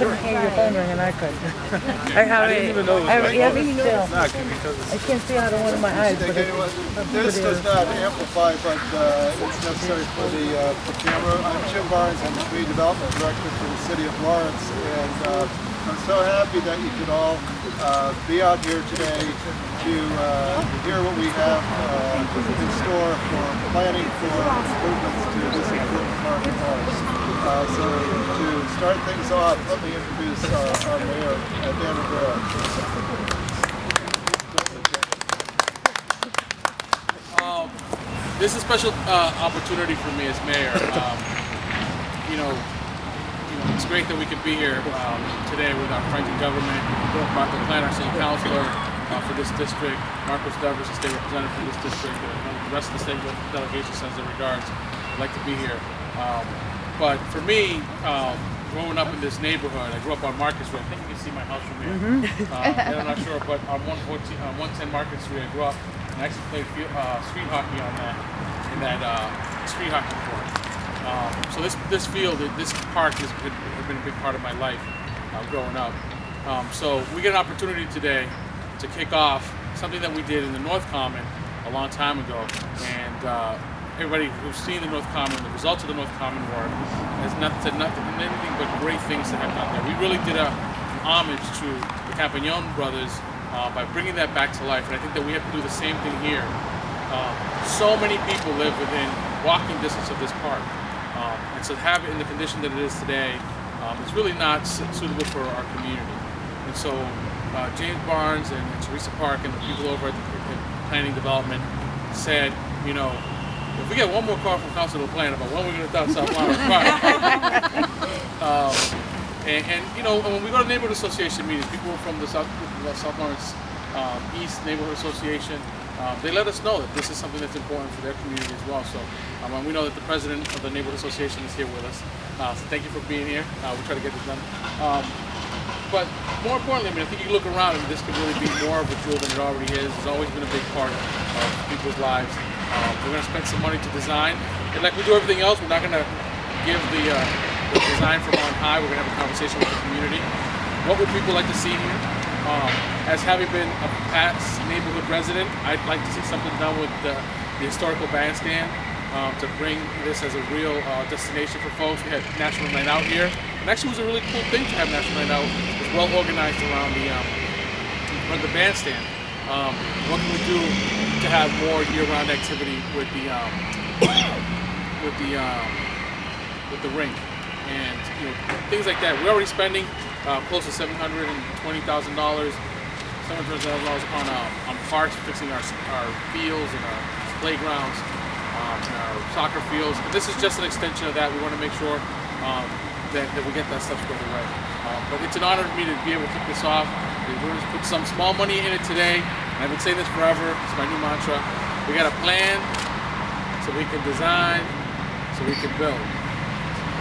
couldn't hear your phone ring, and I could. I didn't even know it was I like have that. it still. It's not because I can't see out of one of my eyes, but This does not amplify, but it's necessary for the camera. I'm Jim Barnes. I'm the Community Development Director for the City of Lawrence, and I'm so happy that you could all be out here today to hear what we have in store for planning for improvements to this important part of Lawrence. So to start things off, let me introduce our Mayor, Dan Rivera. This is a special opportunity for me as mayor. It's great that we could be here today with our friends in government, Mark LaPlante, our city councilor for this district, Marcos Devers, the state representative for this district, the rest of the state delegation sends their regards. I'd like to be here. But for me, growing up in this neighborhood, I grew up on Market Street. I think you can see my house from here. I'm not sure, but on 110 Market Street, I grew up and I actually played street hockey on that street hockey court. So this field, this park has been a big part of my life growing up. So we get an opportunity today to kick off something that we did in the North Common a long time ago, and everybody who's seen the North Common, the results of the North Common work, has said anything but great things that have done there. We really did an homage to the Campagnon brothers by bringing that back to life, and I think that we have to do the same thing here. So many people live within walking distance of this park, and so to have it in the condition that it is today, it's really not suitable for our community. And so James Barnes and Teresa Park and the people over at the Planning Development said, if we get one more call from Councilor LaPlante about when we're going to dump South Lawrence Park. And when we go to neighborhood association meetings, people from the South Lawrence East Neighborhood Association, they let us know that this is something that's important for their community as well. So we know that the president of the neighborhood association is here with us. So thank you for being here. We'll try to get this done. But more importantly, I think you look around and this could really be more of a jewel than it already is. It's always been a big part of people's lives. We're going to spend some money to design, and like we do everything else, we're not going to give the design from on high. We're going to have a conversation with the community. What would people like to see here? As having been a past neighborhood resident, I'd like to see something done with the historical bandstand to bring this as a real destination for folks. We had National Night Out here, and actually it was a really cool thing to have National Night Out. It was well organized around the bandstand. What can we do to have more year-round activity with the rink and things like that? We're already spending close to $720,000 on parks, fixing our fields and our playgrounds and our soccer fields. And this is just an extension of that. We want to make sure that we get that stuff squared away. But it's an honor for me to be able to kick this off. We're going to put some small money in it today. And I've been saying this forever. It's my new mantra. We got to plan so we can design, so we can build.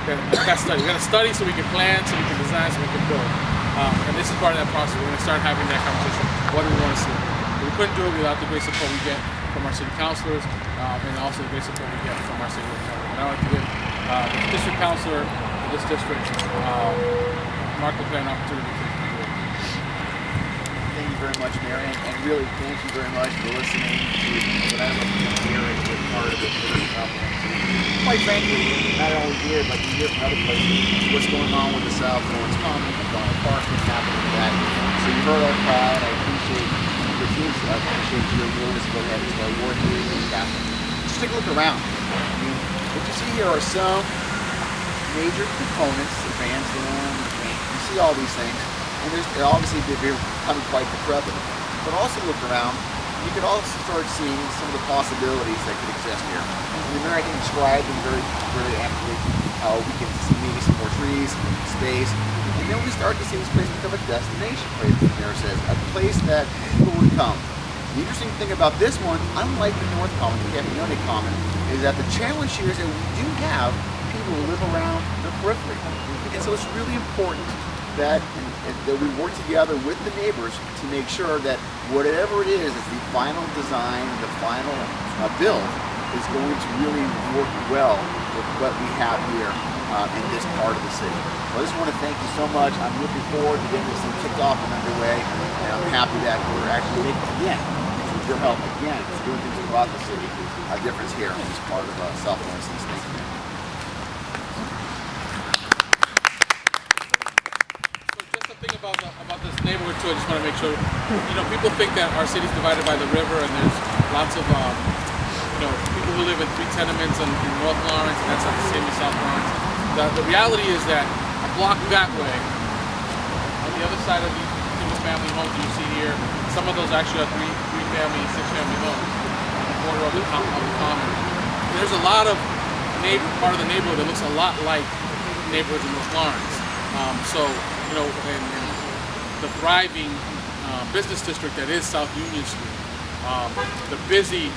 We got to study so we can plan, so we can design, so we can build. And this is part of that process. We're going to start having that conversation. What do we want to see? We couldn't do it without the great support we get from our city councilors and also the great support we get from our city representative. And I would like to give the district councilor for this district, Mark LaPlante, an opportunity to Thank you very much, Mayor, and really thank you very much for listening to what I love to hear and be part of it. Quite frankly, not only here, but you hear from other places what's going on with the South Lawrence Common, what's going on with Park, what's happening with that. So you heard our crowd. I appreciate your teams. I appreciate your willingness to go ahead and start working with that. Just take a look around. What you see here are some major components, the bandstand, you see all these things. And they're obviously becoming quite decrepit. But also look around, you can also start seeing some of the possibilities that could exist here. And the Mayor, I think, described them very, very aptly how we can see maybe some more trees, some more space, and then we start to see this place become a destination place, as the Mayor says, a place that people would come. The interesting thing about this one, unlike the North Common, the Campagnon Common, is that the challenge here is that we do have people who live around the periphery. And so it's really important that we work together with the neighbors to make sure that whatever it is the final design, the final build is going to really work well with what we have here in this part of the city. So I just want to thank you so much. I'm looking forward to getting this thing kicked off and underway, and I'm happy that we're actually making, again, with your help, again, doing things throughout the city, a difference here in this part of South Lawrence and State. About this neighborhood too, I just want to make sure, people think that our city's divided by the river and there's lots of, people who live in 3 tenements in North Lawrence, and that's not the same as South Lawrence. The reality is that a block that way, on the other side of these single-family homes you see here, some of those actually are 3-family and 6-family homes on the border of the common. There's a lot of part of the neighborhood that looks a lot like neighborhoods in North Lawrence. And the thriving business district that is South Union Street, the busy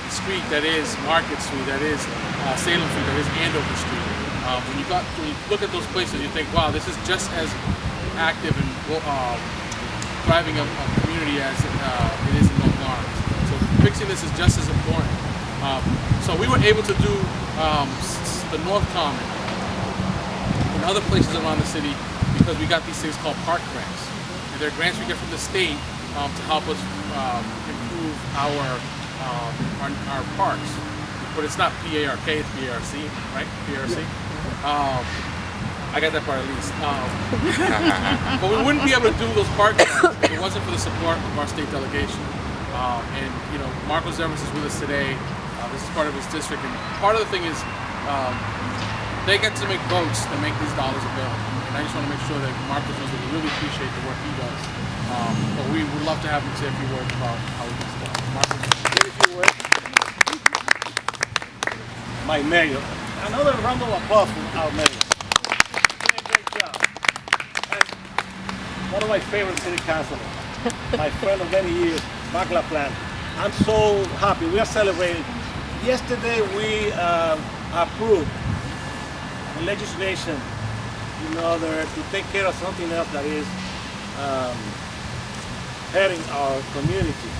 street that is Market Street, that is Salem Street, that is Andover Street. When you look at those places, you think, wow, this is just as active and thriving a community as it is in North Lawrence. So fixing this is just as important. So we were able to do the North Common and other places around the city because we got these things called park grants. And they're grants we get from the state to help us improve our parks. But it's not P-A-R-K, it's P-A-R-C, right? P-A-R-C? I got that part at least. But we wouldn't be able to do those park grants if it wasn't for the support of our state delegation. Marcos Evans is with us today. This is part of his district. And part of the thing is they get to make votes to make these dollars available. And I just want to make sure that Marcos knows that we really appreciate the work he does. But we would love to have him say a few words about how he gets done. Marcos, say a few words. My mayor. Another round of applause for our mayor. Doing a great job. And one of my favorite city councilors, my friend of many years, Mark LaPlante. I'm so happy. We are celebrating. Yesterday we approved the legislation in order to take care of something else that is hurting our community.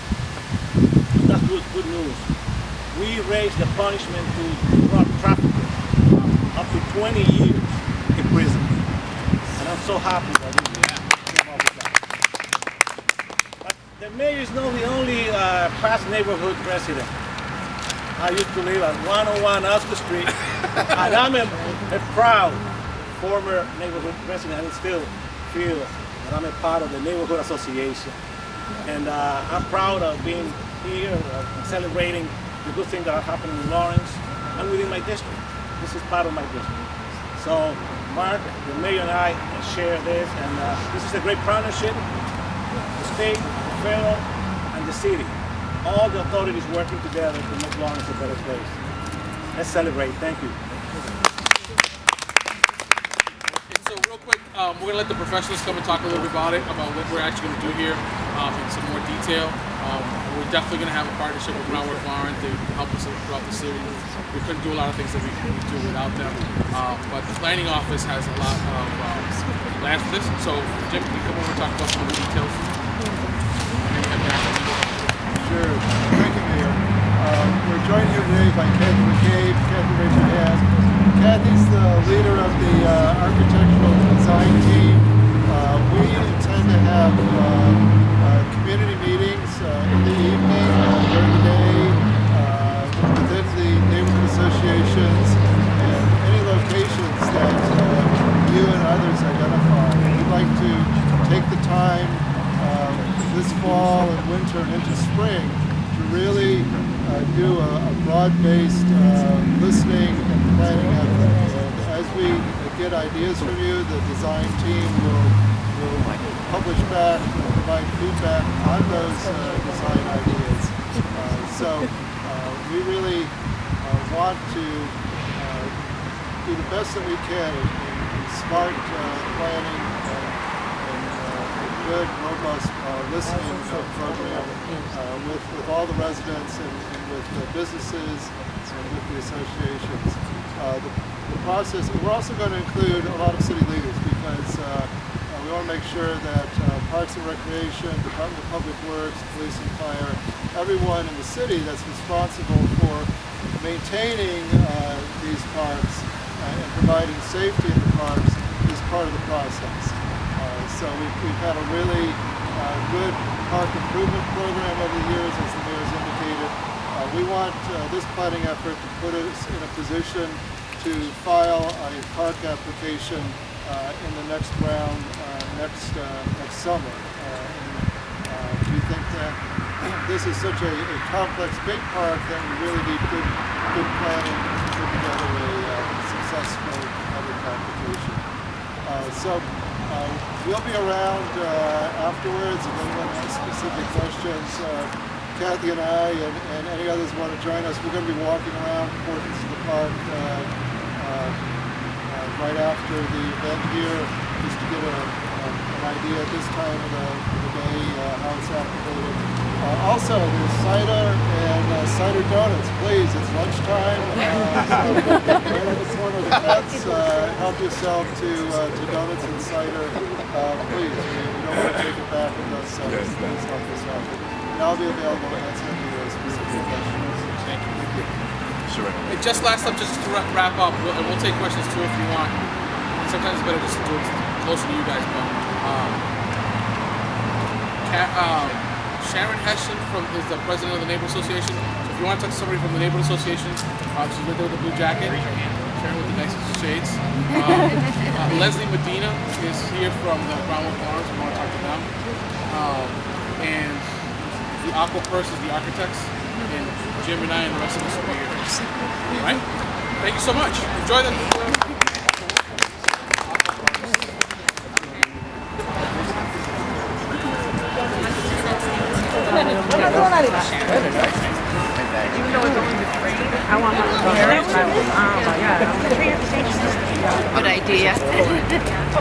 That's good news. We raised the punishment to drug traffickers up to 20 years in prison. And I'm so happy that we came up with that. But the mayor is not the only past neighborhood resident. I used to live at 101 Oscar Street, and I'm a proud former neighborhood resident, and still feel that I'm a part of the neighborhood association. And I'm proud of being here, celebrating the good things that are happening in Lawrence and within my district. This is part of my district. So Mark, the mayor and I share this, and this is a great partnership. The state, the federal, and the city. All the authorities working together to make Lawrence a better place. Let's celebrate. Thank you. So real quick, we're going to let the professionals come and talk a little bit about it, about what we're actually going to do here in some more detail. We're definitely going to have a partnership with Groundwork Lawrence to help us throughout the city. We couldn't do a lot of things that we do without them. But the planning office has a lot of plans for this. So Jim, can you come over and talk about some of the details? Sure. Thank you, Mayor. We're joined here today by Kathy McCabe. Kathy, raise your hand. Kathy's the leader of the architectural design team. We intend to have community meetings in the evening, during the day, within the neighborhood associations, and any locations that you and others identify. We'd like to take the time this fall and winter and into spring to really do a broad-based listening and planning effort. And as we get ideas from you, the design team will publish back, provide feedback on those design ideas. We really want to do the best that we can in smart planning good, robust listening program with all the residents and with the businesses and with the associations. The process, we're also going to include a lot of city leaders because we want to make sure that Parks and Recreation, Department of Public Works, Police and Fire, everyone in the city that's responsible for maintaining these parks and providing safety in the parks is part of the process. So we've had a really good park improvement program over the years, as the mayor's indicated. We want this planning effort to put us in a position to file a park application in the next round next summer. We think that this is such a complex big park that we really need good planning to put together a successful public application. So we'll be around afterwards if anyone has specific questions. Kathy and I and any others want to join us. We're going to be walking around portions of the park right after the event here, just to get an idea at this time of the day how it's activated. Also, there's cider and cider donuts. Please, it's lunchtime. Right at the corner of the fence, help yourself to donuts and cider. Please, we don't want to take it back with us, so please help us out. And I'll be available to answer any specific questions. Thank you. Sure. And just last up, just to wrap up, we'll take questions too if you want. And sometimes it's better just to do it closer to you guys, but Sharon Hession is the president of the Neighborhood Association. So if you want to talk to somebody from the Neighborhood Association, she's right there with the blue jacket. Raise your hand. Sharon with the nice shades. Leslie Medina is here from the Brownwood Farms. We want to talk to them. And the Aqua Purse is the architects. And Jim and I and the rest of us will be here. All right? Thank you so much. Enjoy the... I want my Good idea.